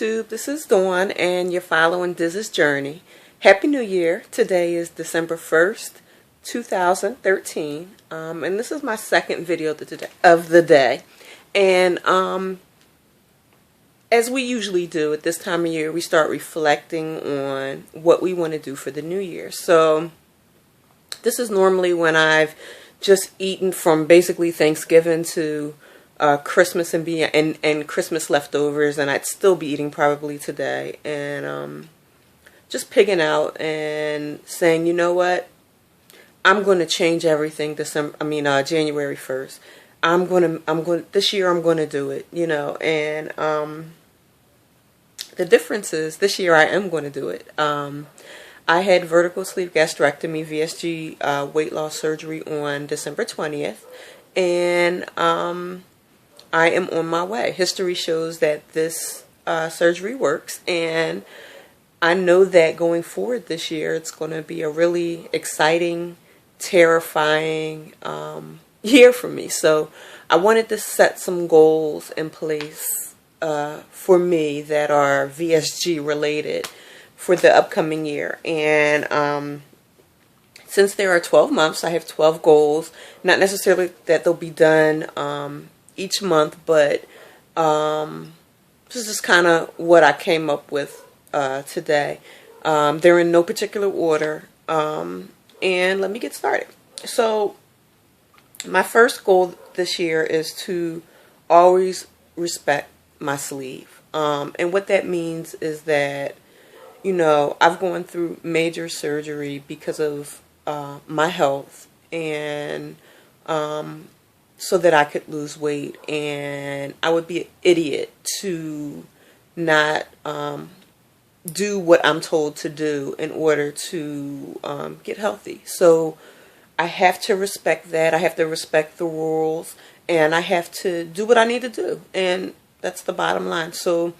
YouTube, this is Dawn and you're following Diz's journey. Happy New Year. Today is December 1st, 2013, and this is my second video of the day. And as we usually do at this time of year, we start reflecting on what we want to do for the new year. So this is normally when I've just eaten from basically Thanksgiving to Christmas and Christmas leftovers, and I'd still be eating probably today, and just pigging out and saying, you know what, I'm going to change everything January 1st. This year I'm going to do it, you know, and the difference is this year I am going to do it. I had vertical sleeve gastrectomy, VSG weight loss surgery on December 20th, and I am on my way. History shows that this surgery works, and I know that going forward this year, it's going to be a really exciting, terrifying year for me. So I wanted to set some goals in place for me that are VSG related for the upcoming year. And since there are 12 months, I have 12 goals. Not necessarily that they'll be done each month, but this is kind of what I came up with today. They're in no particular order, and let me get started. So my first goal this year is to always respect my sleeve, and what that means is that, you know, I've gone through major surgery because of my health, and so that I could lose weight, and I would be an idiot to not do what I'm told to do in order to get healthy. So I have to respect that. I have to respect the rules, and I have to do what I need to do, and that's the bottom line. So,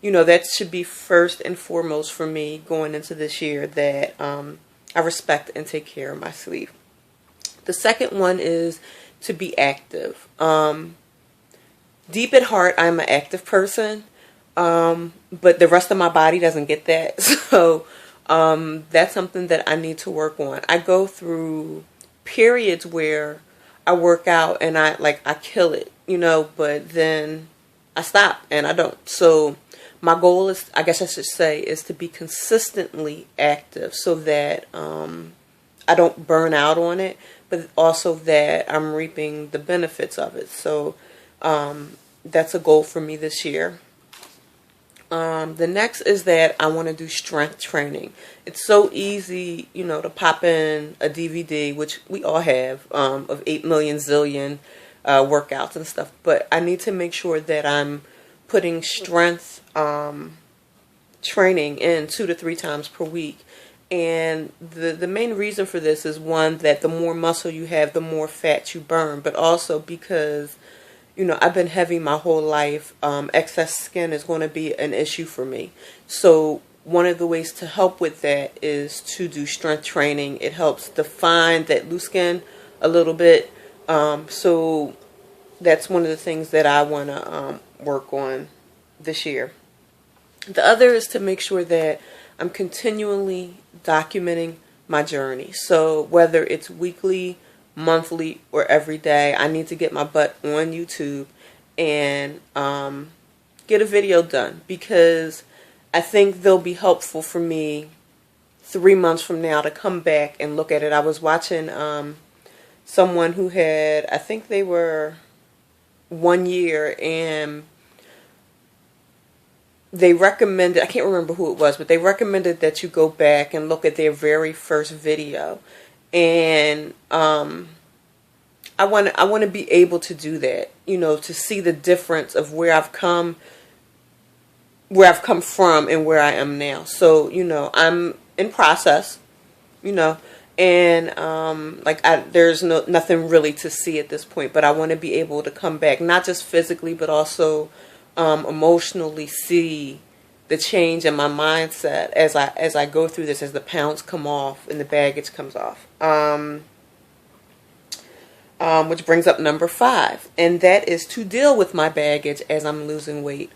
you know, that should be first and foremost for me going into this year, that I respect and take care of my sleeve. The second one is to be active. Deep at heart, I'm an active person, but the rest of my body doesn't get that. So that's something that I need to work on. I go through periods where I work out and I kill it, you know, but then I stop and I don't. So my goal is, I guess I should say, is to be consistently active so that I don't burn out on it, but also that I'm reaping the benefits of it. So that's a goal for me this year. The next is that I want to do strength training. It's so easy, you know, to pop in a DVD, which we all have, of 8 million zillion workouts and stuff. But I need to make sure that I'm putting strength training in 2 to 3 times per week. And the main reason for this is, one, that the more muscle you have, the more fat you burn, but also because, you know, I've been heavy my whole life. Excess skin is going to be an issue for me. So one of the ways to help with that is to do strength training. It helps define that loose skin a little bit. So that's one of the things that I want to work on this year. The other is to make sure that I'm continually documenting my journey. So whether it's weekly, monthly, or every day, I need to get my butt on YouTube and get a video done, because I think they'll be helpful for me 3 months from now to come back and look at it. I was watching someone who had, I think they were 1 year, and they recommended, I can't remember who it was, but they recommended that you go back and look at their very first video. And I want to be able to do that, you know, to see the difference of where I've come from and where I am now. So, you know, I'm in process, you know, and there's nothing really to see at this point, but I want to be able to come back, not just physically, but also emotionally see the change in my mindset as I go through this, as the pounds come off and the baggage comes off. Which brings up number 5, and that is to deal with my baggage as I'm losing weight.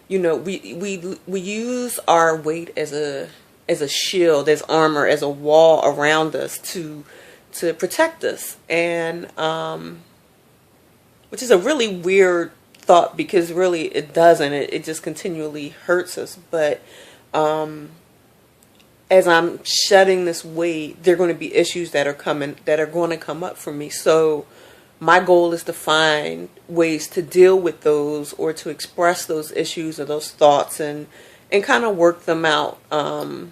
we use our weight as a shield, as armor, as a wall around us to protect us, and which is a really weird thought, because really it doesn't. It just continually hurts us. But as I'm shedding this weight, there are going to be issues that are going to come up for me. So my goal is to find ways to deal with those, or to express those issues or those thoughts, and kind of work them out. The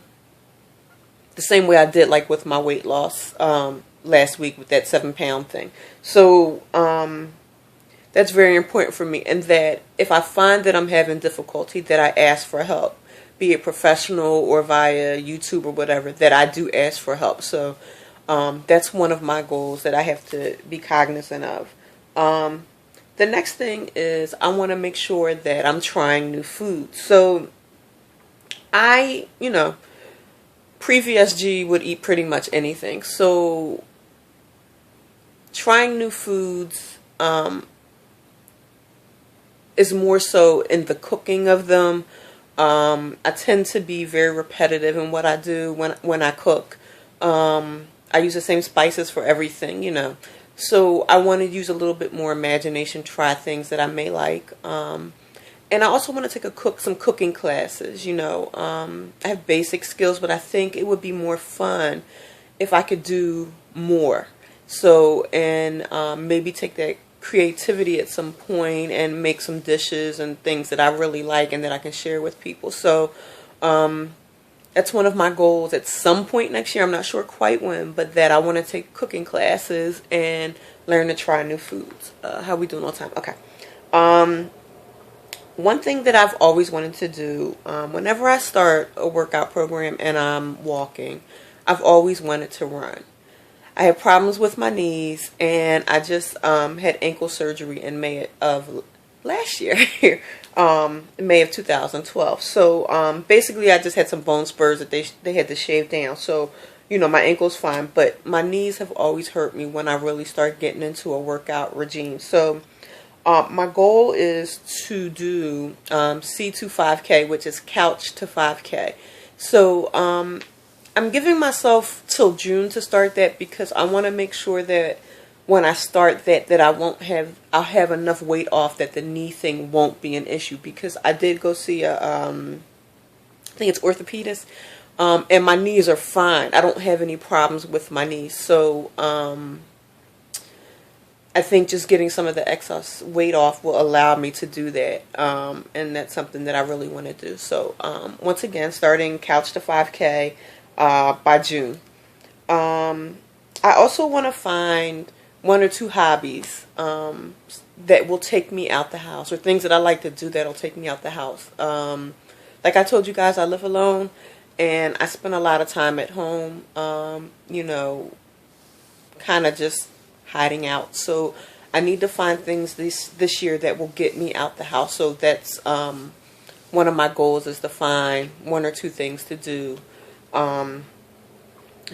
same way I did, like with my weight loss last week with that 7-pound thing. So that's very important for me, and that if I find that I'm having difficulty, that I ask for help, be it professional or via YouTube or whatever, that I do ask for help. So that's one of my goals that I have to be cognizant of. The next thing is I want to make sure that I'm trying new foods. So pre-VSG would eat pretty much anything. So trying new foods is more so in the cooking of them. I tend to be very repetitive in what I do when I cook. I use the same spices for everything. So I want to use a little bit more imagination, try things that I may like. And I also want to take some cooking classes. I have basic skills, but I think it would be more fun if I could do more. So, and maybe take that creativity at some point and make some dishes and things that I really like and that I can share with people. So that's one of my goals at some point next year. I'm not sure quite when, but that I want to take cooking classes and learn to try new foods. How we doing all the time? Okay. One thing that I've always wanted to do, whenever I start a workout program and I'm walking, I've always wanted to run. I have problems with my knees, and I just had ankle surgery in May of last year, May of 2012. So basically I just had some bone spurs that they had to shave down. So, my ankle's fine, but my knees have always hurt me when I really start getting into a workout regime. So my goal is to do C2 5K, which is couch to 5K. So I'm giving myself till June to start that, because I want to make sure that when I start that I'll have enough weight off that the knee thing won't be an issue. Because I did go see I think it's orthopedist, and my knees are fine. I don't have any problems with my knees. So I think just getting some of the excess weight off will allow me to do that, and that's something that I really want to do. So once again, starting couch to 5K by June. I also want to find 1 or 2 hobbies that will take me out the house, or things that I like to do that'll take me out the house. Like I told you guys, I live alone, and I spend a lot of time at home, kind of just hiding out. So I need to find things this year that will get me out the house. So that's one of my goals, is to find 1 or 2 things to do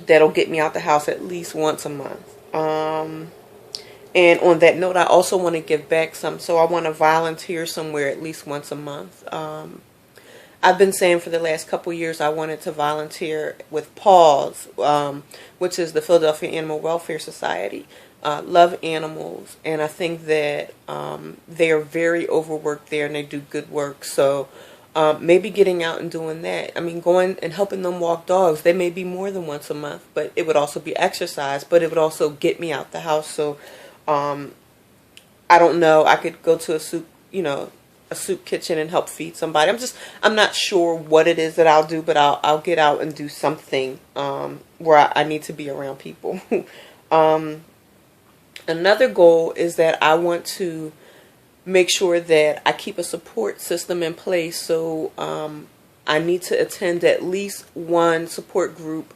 that'll get me out the house at least once a month. And on that note, I also want to give back some. So I want to volunteer somewhere at least once a month. I've been saying for the last couple years I wanted to volunteer with PAWS, which is the Philadelphia Animal Welfare Society. Love animals, and I think that they are very overworked there, and they do good work. So maybe getting out and doing that. I mean, going and helping them walk dogs. They may be more than once a month, but it would also be exercise, but it would also get me out the house. So I don't know. I could go to a soup kitchen and help feed somebody. I'm not sure what it is that I'll do, but I'll get out and do something where I need to be around people. Another goal is that I want to make sure that I keep a support system in place. So I need to attend at least 1 support group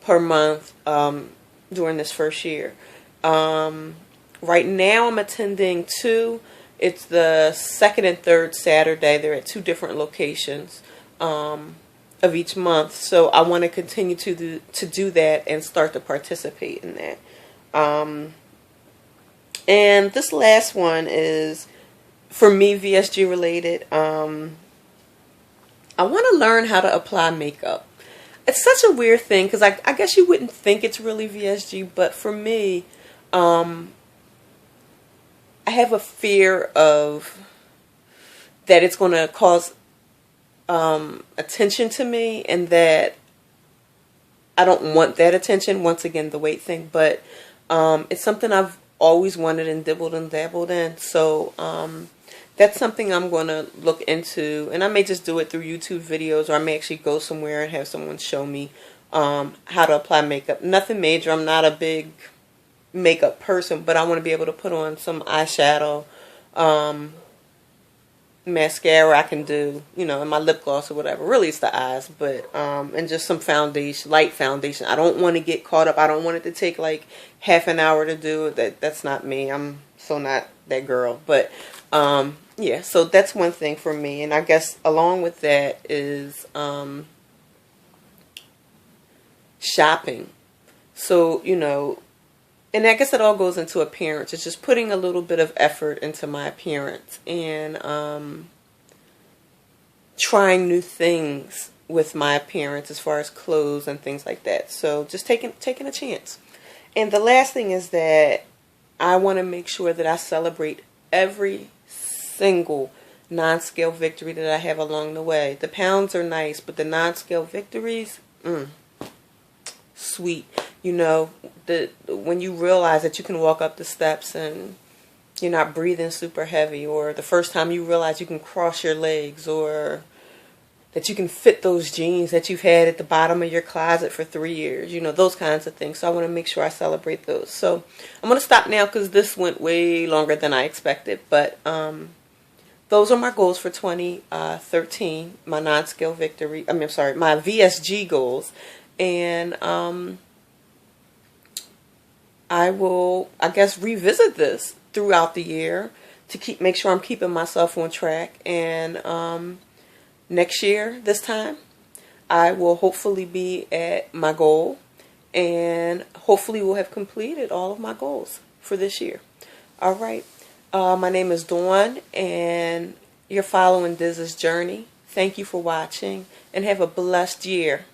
per month during this first year. Right now I'm attending 2. It's the 2nd and 3rd Saturday. They're at 2 different locations of each month. So I want to continue to do that and start to participate in that. And this last one is, for me, VSG related. I want to learn how to apply makeup. It's such a weird thing because I guess you wouldn't think it's really VSG, but for me, I have a fear of that it's going to cause attention to me, and that I don't want that attention. Once again, the weight thing, but it's something I've always wanted and dibbled and dabbled in. So that's something I'm going to look into, and I may just do it through YouTube videos, or I may actually go somewhere and have someone show me how to apply makeup. Nothing major. I'm not a big makeup person, but I want to be able to put on some eyeshadow, mascara I can do, you know, and my lip gloss or whatever. Really, it's the eyes, but and just some foundation, light foundation. I don't want to get caught up. I don't want it to take like half an hour to do it. That's not me. I'm so not that girl. But yeah, so that's one thing for me, and I guess along with that is shopping. So, you know, and I guess it all goes into appearance. It's just putting a little bit of effort into my appearance, and trying new things with my appearance as far as clothes and things like that. So just taking a chance. And the last thing is that I want to make sure that I celebrate every single non-scale victory that I have along the way. The pounds are nice, but the non-scale victories, sweet. You know, when you realize that you can walk up the steps and you're not breathing super heavy, or the first time you realize you can cross your legs, or that you can fit those jeans that you've had at the bottom of your closet for 3 years, you know, those kinds of things. So I want to make sure I celebrate those. So I'm going to stop now because this went way longer than I expected, but those are my goals for 2013, my non-scale victory, I'm sorry, my VSG goals. And I will, I guess, revisit this throughout the year to make sure I'm keeping myself on track. And next year, this time, I will hopefully be at my goal, and hopefully will have completed all of my goals for this year. All right. My name is Dawn, and you're following Diz's journey. Thank you for watching, and have a blessed year.